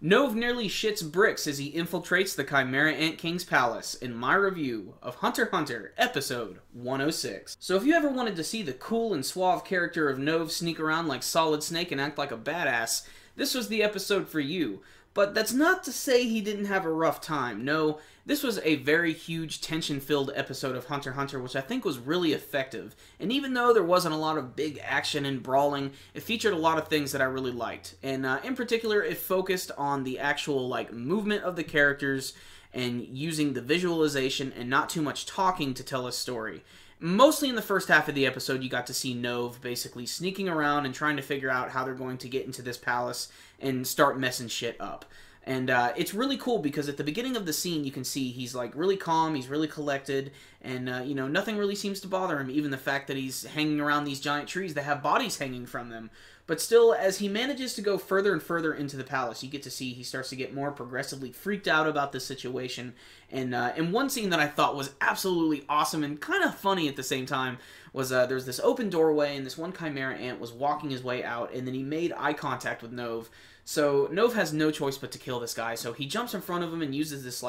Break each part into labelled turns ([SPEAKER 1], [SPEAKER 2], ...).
[SPEAKER 1] Knov nearly shits bricks as he infiltrates the Chimera Ant King's palace in my review of Hunter x Hunter, episode 106. So if you ever wanted to see the cool and suave character of Knov sneak around like Solid Snake and act like a badass, this was the episode for you. But that's not to say he didn't have a rough time. No, this was a very huge, tension-filled episode of Hunter x Hunter, which I think was really effective. And even though there wasn't a lot of big action and brawling, it featured a lot of things that I really liked. And in particular, it focused on the actual movement of the characters and using the visualization and not too much talking to tell a story. Mostly in the first half of the episode, you got to see Knov basically sneaking around and trying to figure out how they're going to get into this palace and start messing shit up. And it's really cool because at the beginning of the scene, you can see he's really calm, he's really collected, and nothing really seems to bother him, even the fact that he's hanging around these giant trees that have bodies hanging from them. But still, as he manages to go further and further into the palace, you get to see he starts to get more progressively freaked out about the situation. And in one scene that I thought was absolutely awesome and kind of funny at the same time was there's this open doorway and this one Chimera Ant was walking his way out, and then he made eye contact with Knov. So Knov has no choice but to kill this guy, so he jumps in front of him and uses this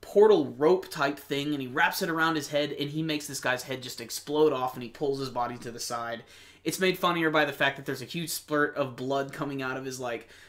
[SPEAKER 1] portal rope type thing, and he wraps it around his head, and he makes this guy's head just explode off, and he pulls his body to the side. It's made funnier by the fact that there's a huge spurt of blood coming out of his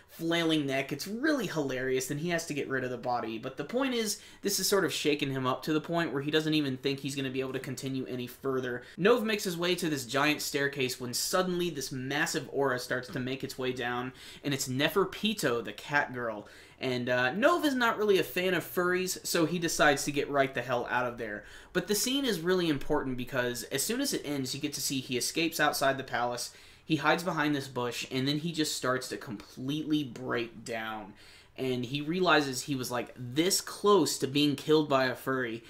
[SPEAKER 1] flailing neck. It's really hilarious, and he has to get rid of the body. But the point is, this is sort of shaking him up to the point where he doesn't even think he's going to be able to continue any further. Knov makes his way to this giant staircase when suddenly this massive aura starts to make its way down, and it's Neferpito, the cat girl. And Knov is not really a fan of furries, so he decides to get right the hell out of there. But the scene is really important because as soon as it ends, you get to see he escapes outside the palace, he hides behind this bush, and then he just starts to completely break down. And he realizes he was this close to being killed by a furry.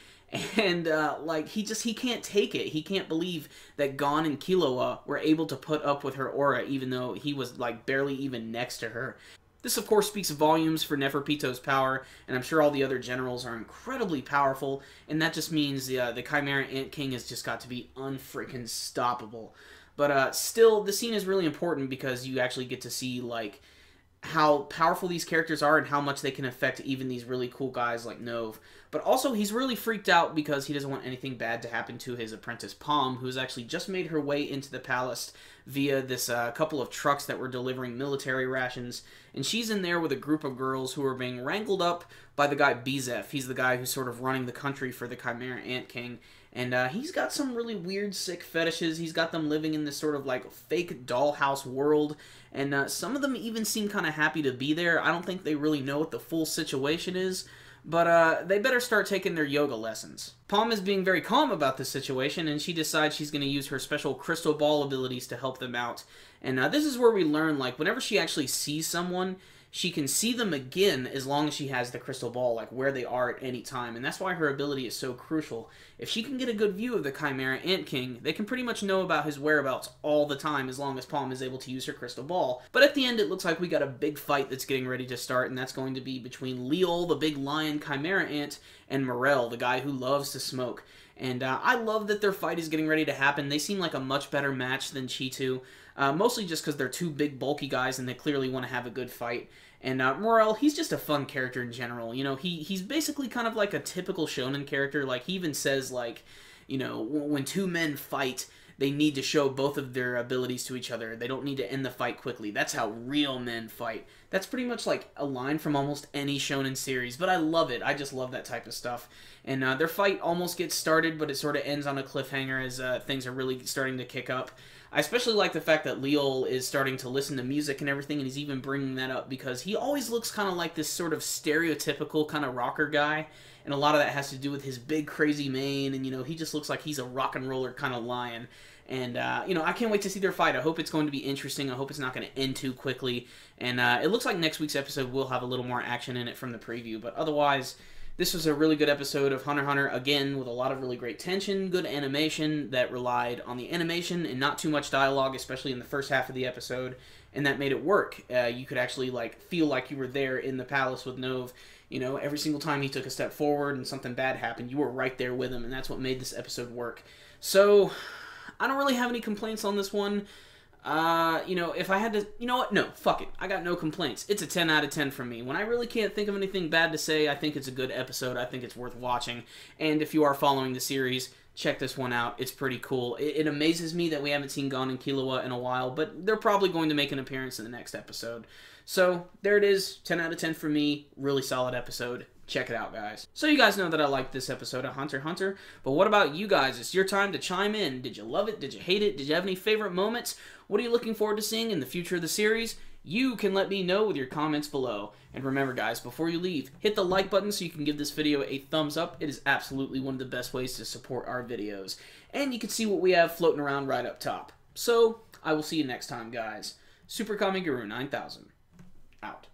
[SPEAKER 1] And he can't take it. He can't believe that Gon and Killua were able to put up with her aura even though he was barely even next to her. This, of course, speaks volumes for Neferpito's power, and I'm sure all the other generals are incredibly powerful, and that just means the Chimera Ant King has just got to be unfreaking stoppable. But still, the scene is really important because you actually get to see, how powerful these characters are and how much they can affect even these really cool guys like Knov. But also, he's really freaked out because he doesn't want anything bad to happen to his apprentice Palm, who's actually just made her way into the palace via this couple of trucks that were delivering military rations. And she's in there with a group of girls who are being wrangled up by the guy Bezef. He's the guy who's sort of running the country for the Chimera Ant King. And he's got some really weird, sick fetishes. He's got them living in this sort of fake dollhouse world. And some of them even seem kind of happy to be there. I don't think they really know what the full situation is. But they better start taking their yoga lessons. Palm is being very calm about this situation, and she decides she's going to use her special crystal ball abilities to help them out. And this is where we learn, whenever she actually sees someone, she can see them again as long as she has the crystal ball, where they are at any time. And that's why her ability is so crucial. If she can get a good view of the Chimera Ant King, they can pretty much know about his whereabouts all the time as long as Palm is able to use her crystal ball. But at the end, it looks like we got a big fight that's getting ready to start, and that's going to be between Leol, the big lion Chimera Ant, and Morel, the guy who loves to smoke. And I love that their fight is getting ready to happen. They seem like a much better match than Cheetu, mostly just because they're two big, bulky guys, and they clearly want to have a good fight. And Morel, he's just a fun character in general. He's basically kind of like a typical shonen character. He even says, when two men fight, they need to show both of their abilities to each other. They don't need to end the fight quickly. That's how real men fight. That's pretty much a line from almost any shonen series, but I love it. I just love that type of stuff. And their fight almost gets started, but it sort of ends on a cliffhanger as things are really starting to kick up. I especially like the fact that Leol is starting to listen to music and everything, and he's even bringing that up because he always looks kind of like this sort of stereotypical kind of rocker guy, and a lot of that has to do with his big crazy mane, and he just looks like he's a rock and roller kind of lion. And I can't wait to see their fight. I hope it's going to be interesting. I hope it's not going to end too quickly, and it looks like next week's episode will have a little more action in it from the preview, but otherwise, this was a really good episode of Hunter x Hunter, again, with a lot of really great tension, good animation that relied on the animation and not too much dialogue, especially in the first half of the episode, and that made it work. You could actually, feel like you were there in the palace with Knov. Every single time he took a step forward and something bad happened, you were right there with him, and that's what made this episode work. So, I don't really have any complaints on this one. You know, if I had to... You know what? No, fuck it. I got no complaints. It's a 10 out of 10 from me. When I really can't think of anything bad to say, I think it's a good episode. I think it's worth watching. And if you are following the series, check this one out. It's pretty cool. It amazes me that we haven't seen Gon and Killua in a while, but they're probably going to make an appearance in the next episode. So, there it is. 10 out of 10 for me. Really solid episode. Check it out, guys. So you guys know that I liked this episode of Hunter x Hunter, but what about you guys? It's your time to chime in. Did you love it? Did you hate it? Did you have any favorite moments? What are you looking forward to seeing in the future of the series? You can let me know with your comments below. And remember, guys, before you leave, hit the like button so you can give this video a thumbs up. It is absolutely one of the best ways to support our videos. And you can see what we have floating around right up top. So, I will see you next time, guys. Super Kami Guru 9000, out.